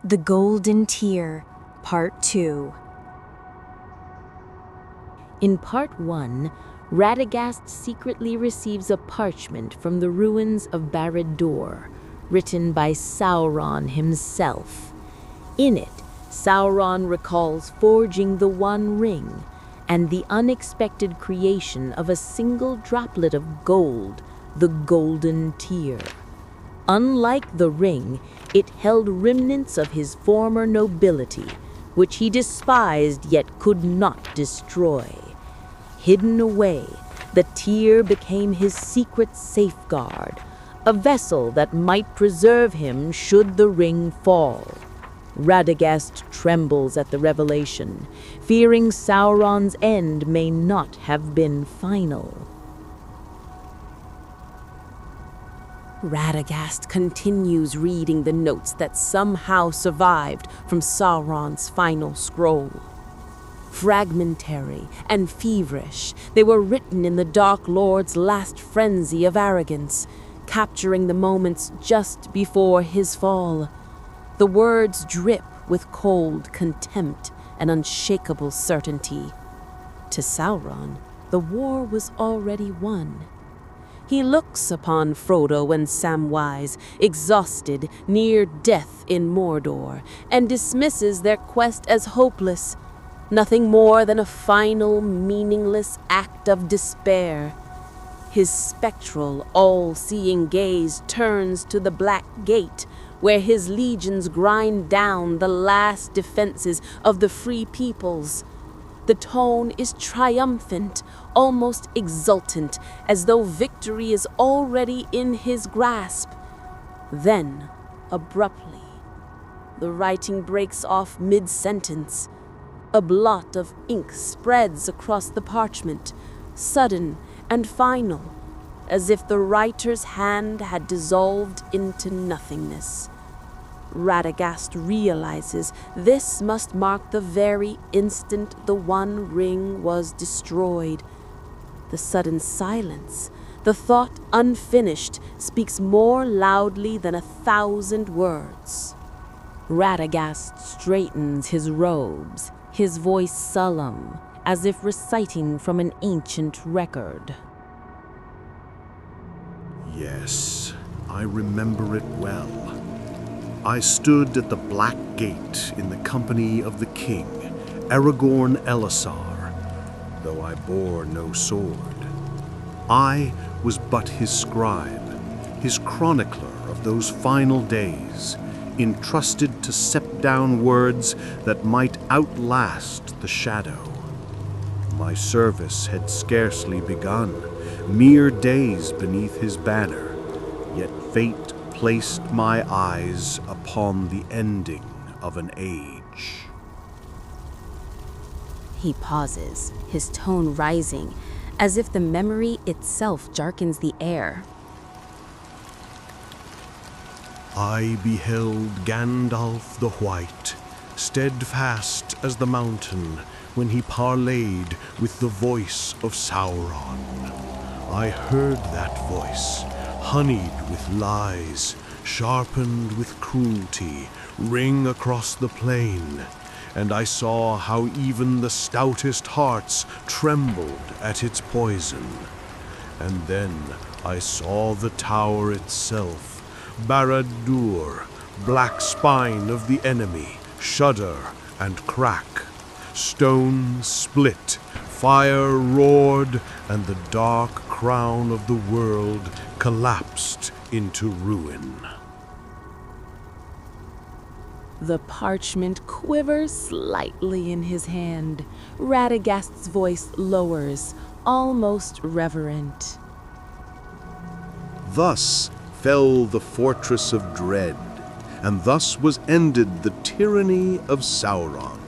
The Golden Tear, Part 2. In Part 1, Radagast secretly receives a parchment from the ruins of Barad-dûr, written by Sauron himself. In it, Sauron recalls forging the One Ring and the unexpected creation of a single droplet of gold, the Golden Tear. Unlike the ring, it held remnants of his former nobility, which he despised yet could not destroy. Hidden away, the tear became his secret safeguard, a vessel that might preserve him should the ring fall. Radagast trembles at the revelation, fearing Sauron's end may not have been final. Radagast continues reading the notes that somehow survived from Sauron's final scroll. Fragmentary and feverish, they were written in the Dark Lord's last frenzy of arrogance, capturing the moments just before his fall. The words drip with cold contempt and unshakable certainty. To Sauron, the war was already won. He looks upon Frodo and Samwise, exhausted, near death in Mordor, and dismisses their quest as hopeless, nothing more than a final, meaningless act of despair. His spectral, all-seeing gaze turns to the Black Gate, where his legions grind down the last defenses of the free peoples. The tone is triumphant, almost exultant, as though victory is already in his grasp. Then, abruptly, the writing breaks off mid-sentence. A blot of ink spreads across the parchment, sudden and final, as if the writer's hand had dissolved into nothingness. Radagast realizes this must mark the very instant the One Ring was destroyed. The sudden silence, the thought unfinished, speaks more loudly than 1,000 words. Radagast straightens his robes, his voice solemn, as if reciting from an ancient record. Yes, I remember it well. I stood at the Black Gate in the company of the king, Aragorn Elessar, though I bore no sword. I was but his scribe, his chronicler of those final days, entrusted to set down words that might outlast the shadow. My service had scarcely begun, mere days beneath his banner, yet fate placed my eyes upon the ending of an age. He pauses, his tone rising, as if the memory itself darkens the air. I beheld Gandalf the White, steadfast as the mountain, when he parleyed with the voice of Sauron. I heard that voice, honeyed with lies, sharpened with cruelty, ring across the plain, and I saw how even the stoutest hearts trembled at its poison. And then I saw the tower itself, Barad-dûr, black spine of the enemy, shudder and crack. Stone split, fire roared, and the dark crown of the world collapsed into ruin. The parchment quivers slightly in his hand. Radagast's voice lowers, almost reverent. Thus fell the fortress of dread, and thus was ended the tyranny of Sauron.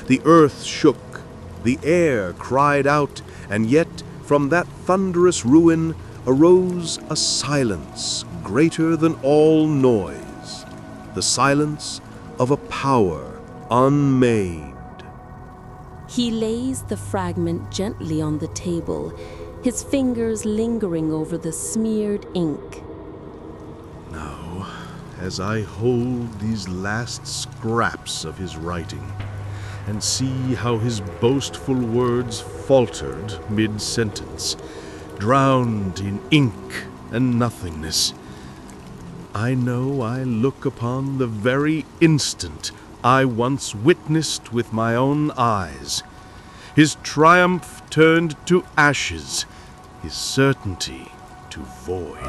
The earth shook, the air cried out, and yet from that thunderous ruin arose a silence greater than all noise, the silence of a power unmade. He lays the fragment gently on the table, his fingers lingering over the smeared ink. No, as I hold these last scraps of his writing, and see how his boastful words faltered mid-sentence, drowned in ink and nothingness. I know I look upon the very instant I once witnessed with my own eyes, his triumph turned to ashes, his certainty to void.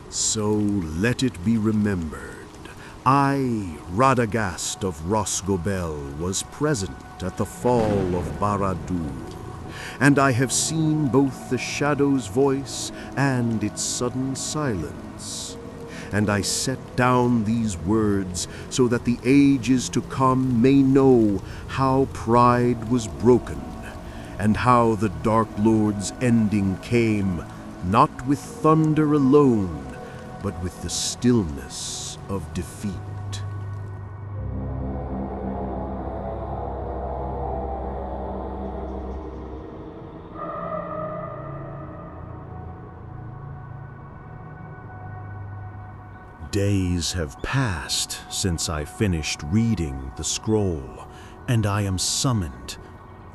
So let it be remembered, I, Radagast of Rosgobel, was present at the fall of Barad-dûr, and I have seen both the shadow's voice and its sudden silence. And I set down these words so that the ages to come may know how pride was broken, and how the Dark Lord's ending came, not with thunder alone, but with the stillness of defeat. Days have passed since I finished reading the scroll, and I am summoned.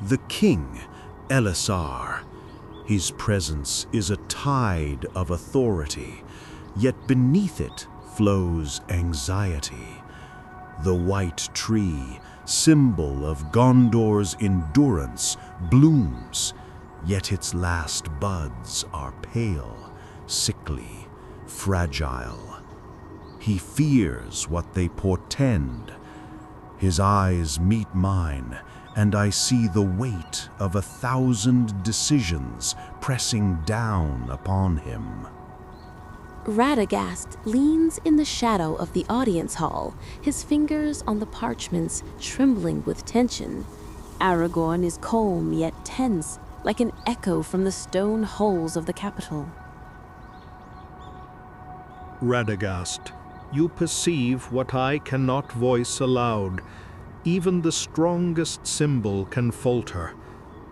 The king, Elisar. His presence is a tide of authority, yet beneath it flows anxiety. The white tree, symbol of Gondor's endurance, blooms, yet its last buds are pale, sickly, fragile. He fears what they portend. His eyes meet mine, and I see the weight of 1,000 decisions pressing down upon him. Radagast leans in the shadow of the audience hall, his fingers on the parchments trembling with tension. Aragorn is calm yet tense, like an echo from the stone halls of the capital. Radagast, you perceive what I cannot voice aloud. Even the strongest symbol can falter.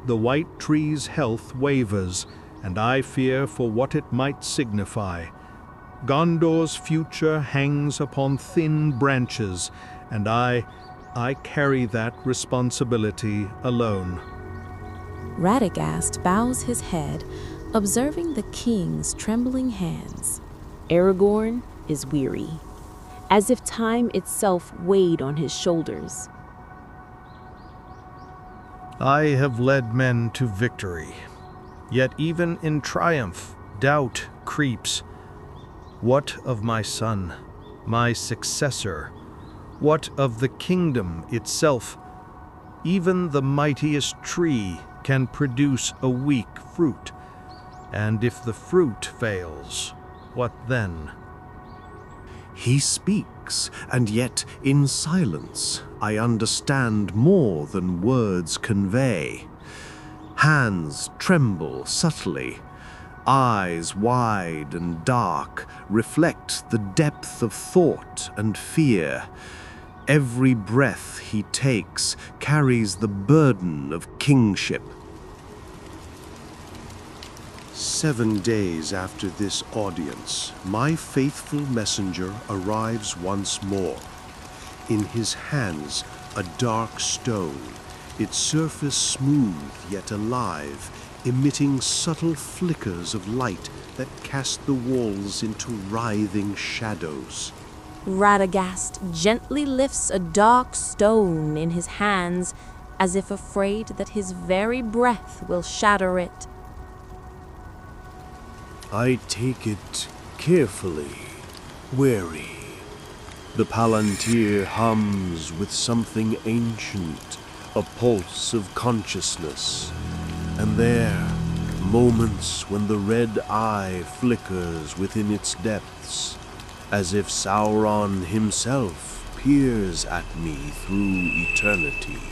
The white tree's health wavers, and I fear for what it might signify. Gondor's future hangs upon thin branches, and I carry that responsibility alone. Radagast bows his head, observing the king's trembling hands. Aragorn is weary, as if time itself weighed on his shoulders. I have led men to victory, yet even in triumph, doubt creeps. What of my son, my successor? What of the kingdom itself? Even the mightiest tree can produce a weak fruit, and if the fruit fails, what then? He speaks, and yet in silence I understand more than words convey. Hands tremble subtly, eyes wide and dark reflect the depth of thought and fear. Every breath he takes carries the burden of kingship. 7 days after this audience, my faithful messenger arrives once more. In his hands, a dark stone, its surface smooth yet alive, emitting subtle flickers of light that cast the walls into writhing shadows. Radagast gently lifts a dark stone in his hands, as if afraid that his very breath will shatter it. I take it carefully, wary. The palantir hums with something ancient, a pulse of consciousness. And there, moments when the red eye flickers within its depths, as if Sauron himself peers at me through eternity.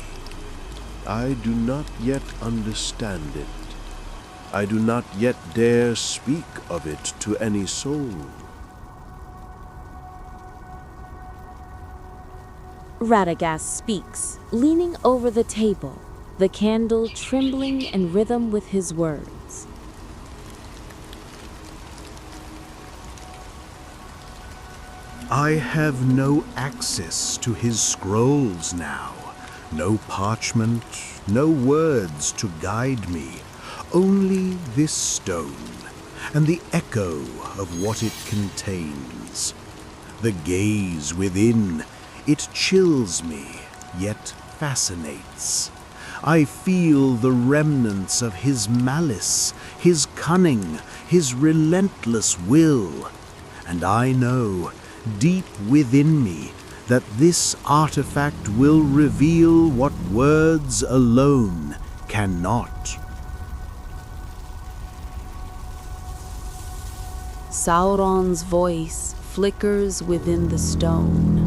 I do not yet understand it. I do not yet dare speak of it to any soul. Radagast speaks, leaning over the table, the candle trembling in rhythm with his words. I have no access to his scrolls now, no parchment, no words to guide me, only this stone and the echo of what it contains. The gaze within, it chills me, yet fascinates. I feel the remnants of his malice, his cunning, his relentless will, and I know, deep within me, that this artifact will reveal what words alone cannot. Sauron's voice flickers within the stone.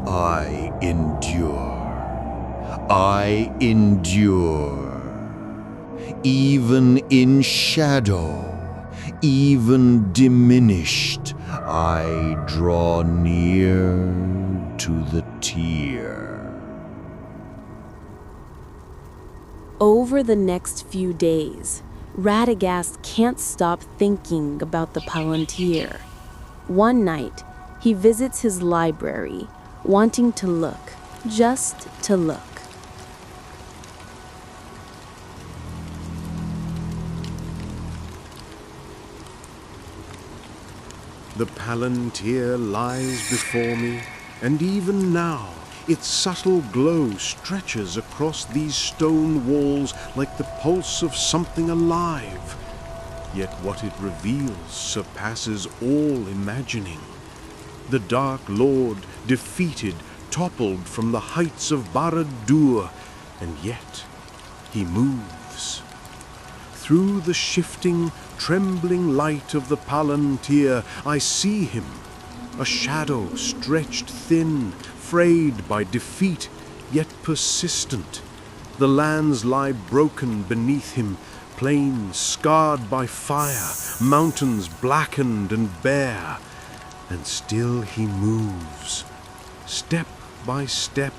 I endure. I endure. Even in shadow, even diminished, I draw near to the tear. Over the next few days, Radagast can't stop thinking about the Palantir. One night, he visits his library, wanting to look, just to look. The Palantir lies before me, and even now its subtle glow stretches across these stone walls like the pulse of something alive. Yet what it reveals surpasses all imagining. The Dark Lord, defeated, toppled from the heights of Barad-dûr, and yet he moves. Through the shifting, trembling light of the Palantir, I see him, a shadow stretched thin, frayed by defeat, yet persistent. The lands lie broken beneath him, plains scarred by fire, mountains blackened and bare. And still he moves, step by step,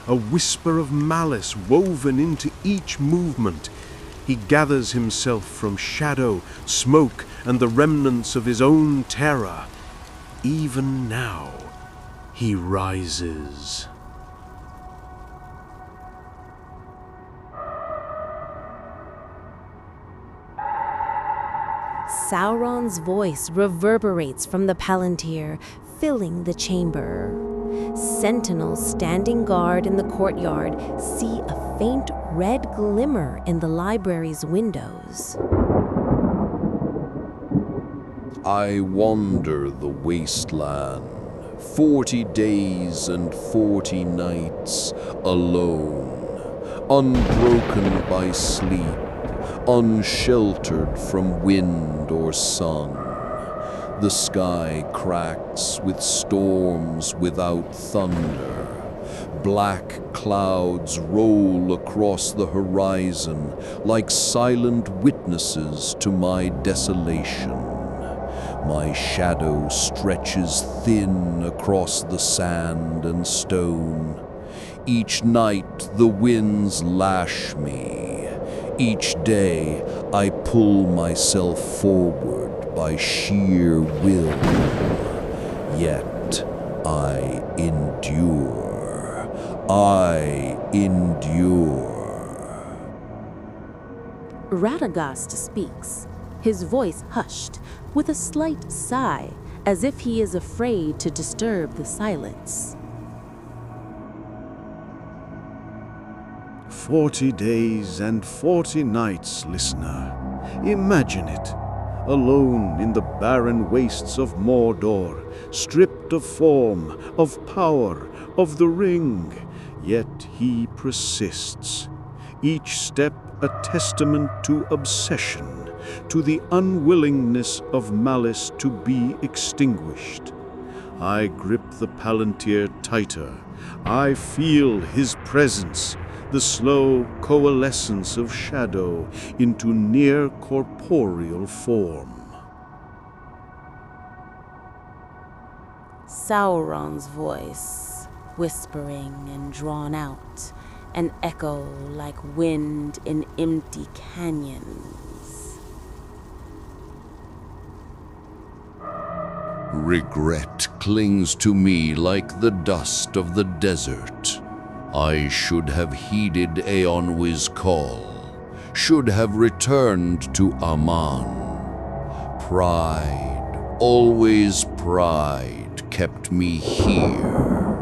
a whisper of malice woven into each movement. He gathers himself from shadow, smoke, and the remnants of his own terror. Even now, he rises. Sauron's voice reverberates from the Palantir, filling the chamber. Sentinels standing guard in the courtyard see a faint red glimmer in the library's windows. I wander the wasteland, 40 days and 40 nights, alone, unbroken by sleep, unsheltered from wind or sun. The sky cracks with storms without thunder. Black clouds roll across the horizon like silent witnesses to my desolation. My shadow stretches thin across the sand and stone. Each night the winds lash me. Each day I pull myself forward by sheer will. Yet I endure. I endure. Radagast speaks, his voice hushed, with a slight sigh, as if he is afraid to disturb the silence. 40 days and 40 nights, listener. Imagine it. Alone in the barren wastes of Mordor, stripped of form, of power, of the ring. Yet he persists. Each step a testament to obsession, to the unwillingness of malice to be extinguished. I grip the Palantir tighter. I feel his presence, the slow coalescence of shadow into near corporeal form. Sauron's voice, whispering and drawn out, an echo like wind in empty canyons. Regret clings to me like the dust of the desert. I should have heeded Eonwi's call, should have returned to Aman. Pride, always pride, kept me here.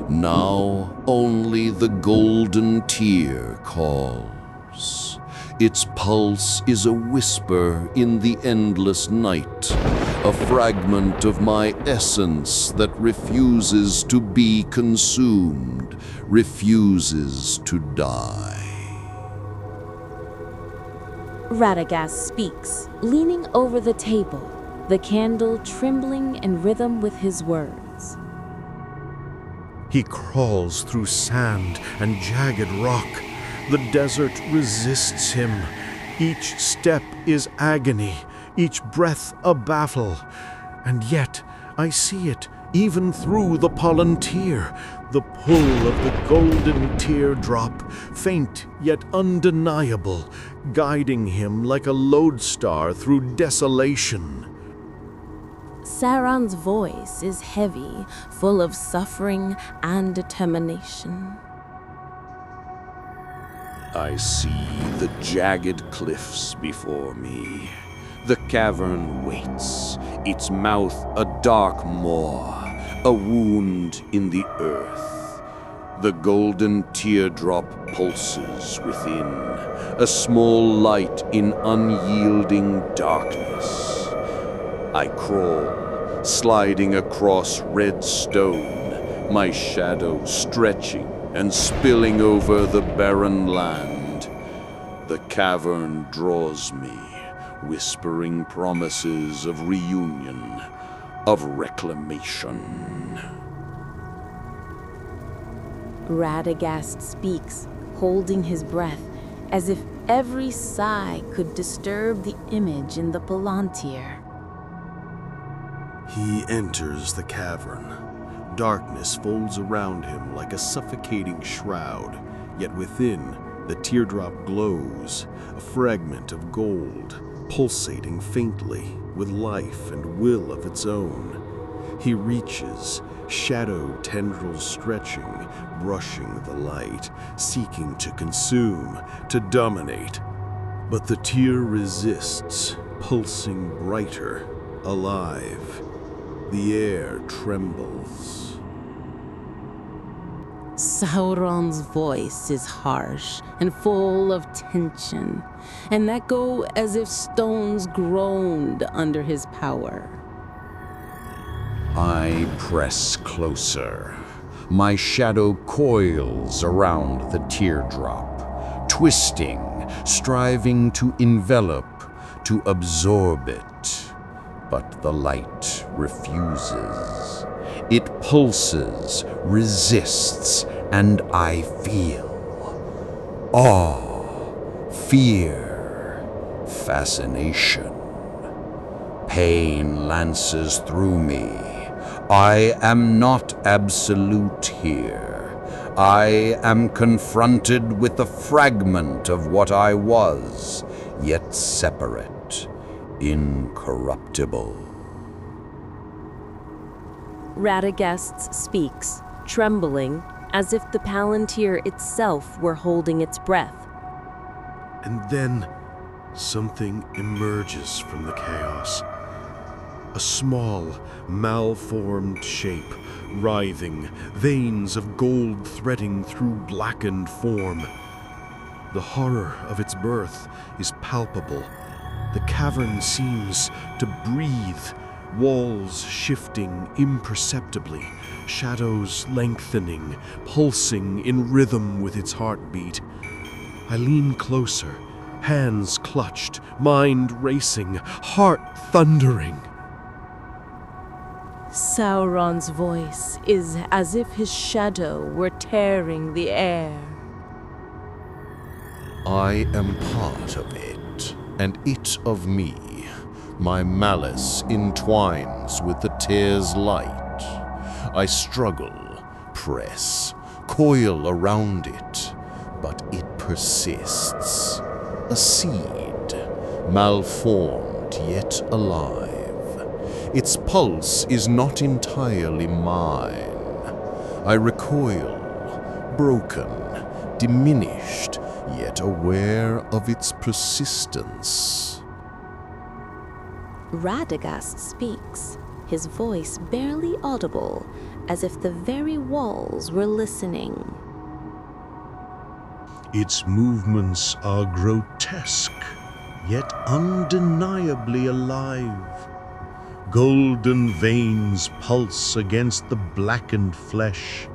Now only the golden tear calls. Its pulse is a whisper in the endless night, a fragment of my essence that refuses to be consumed, refuses to die. Radagast speaks, leaning over the table, the candle trembling in rhythm with his words. He crawls through sand and jagged rock. The desert resists him. Each step is agony, each breath a battle. And yet I see it even through the Palantir, the pull of the golden teardrop, faint yet undeniable, guiding him like a lodestar through desolation. Sauron's voice is heavy, full of suffering and determination. I see the jagged cliffs before me. The cavern waits, its mouth a dark maw, a wound in the earth. The golden teardrop pulses within, a small light in unyielding darkness. I crawl, sliding across red stone, my shadow stretching and spilling over the barren land. The cavern draws me, whispering promises of reunion, of reclamation. Radagast speaks, holding his breath, as if every sigh could disturb the image in the Palantir. He enters the cavern. Darkness folds around him like a suffocating shroud, yet within, the teardrop glows, a fragment of gold, pulsating faintly, with life and will of its own. He reaches, shadow tendrils stretching, brushing the light, seeking to consume, to dominate. But the tear resists, pulsing brighter, alive. The air trembles. Sauron's voice is harsh and full of tension, and echo as if stones groaned under his power. I press closer. My shadow coils around the teardrop, twisting, striving to envelop, to absorb it. But the light refuses. It pulses, resists, and I feel awe, fear, fascination. Pain lances through me. I am not absolute here. I am confronted with a fragment of what I was, yet separate, incorruptible. Radagast speaks, trembling, as if the Palantir itself were holding its breath. And then something emerges from the chaos. A small, malformed shape, writhing, veins of gold threading through blackened form. The horror of its birth is palpable. The cavern seems to breathe, walls shifting imperceptibly, shadows lengthening, pulsing in rhythm with its heartbeat. I lean closer, hands clutched, mind racing, heart thundering. Sauron's voice is as if his shadow were tearing the air. I am part of it, and it of me. My malice entwines with the tear's light. I struggle, press, coil around it, but it persists. A seed, malformed yet alive. Its pulse is not entirely mine. I recoil, broken, diminished, yet aware of its persistence. Radagast speaks, his voice barely audible, as if the very walls were listening. Its movements are grotesque, yet undeniably alive. Golden veins pulse against the blackened flesh,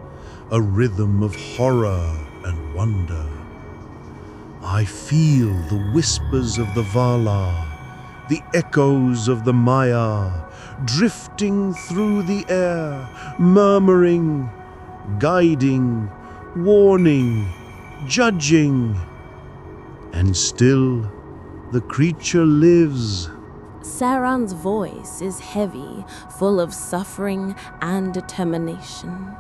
a rhythm of horror and wonder. I feel the whispers of the Valar, the echoes of the Maiar, drifting through the air, murmuring, guiding, warning, judging. And still, the creature lives. Sauron's voice is heavy, full of suffering and determination.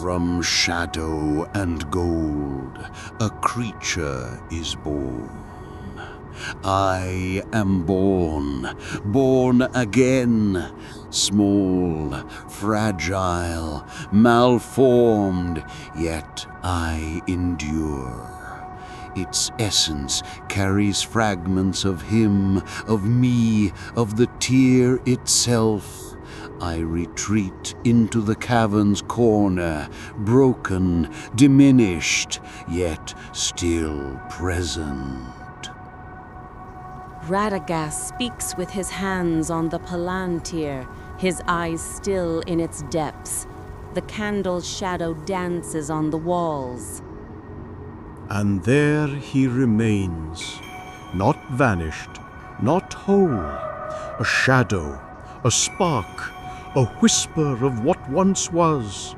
From shadow and gold, a creature is born. I am born again, small, fragile, malformed, yet I endure. Its essence carries fragments of him, of me, of the tear itself. I retreat into the cavern's corner, broken, diminished, yet still present. Radagast speaks with his hands on the palantir, his eyes still in its depths. The candle's shadow dances on the walls. And there he remains, not vanished, not whole, a shadow, a spark, a whisper of what once was.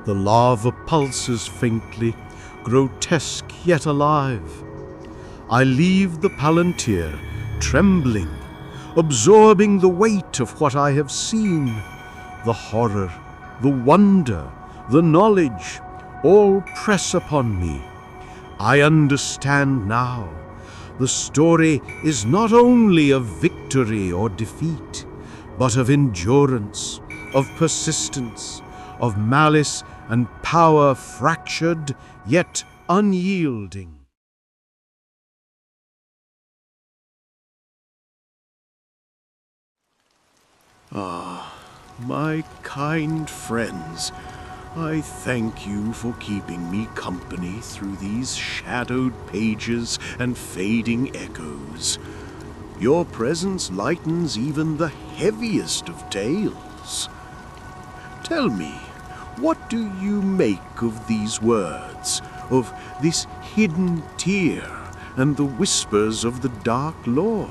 The lava pulses faintly, grotesque yet alive. I leave the palantir, trembling, absorbing the weight of what I have seen. The horror, the wonder, the knowledge, all press upon me. I understand now. The story is not only of victory or defeat, but of endurance, of persistence, of malice and power fractured yet unyielding. Ah, my kind friends, I thank you for keeping me company through these shadowed pages and fading echoes. Your presence lightens even the heaviest of tales. Tell me, what do you make of these words, of this hidden tear and the whispers of the Dark Lord?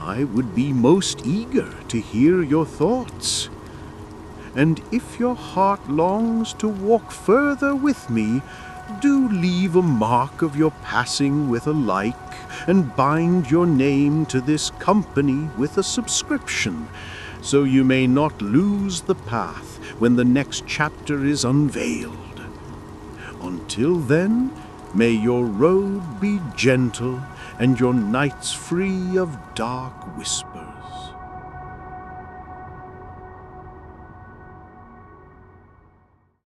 I would be most eager to hear your thoughts. And if your heart longs to walk further with me, do leave a mark of your passing with a like, and bind your name to this company with a subscription, so you may not lose the path when the next chapter is unveiled. Until then, may your road be gentle and your nights free of dark whispers.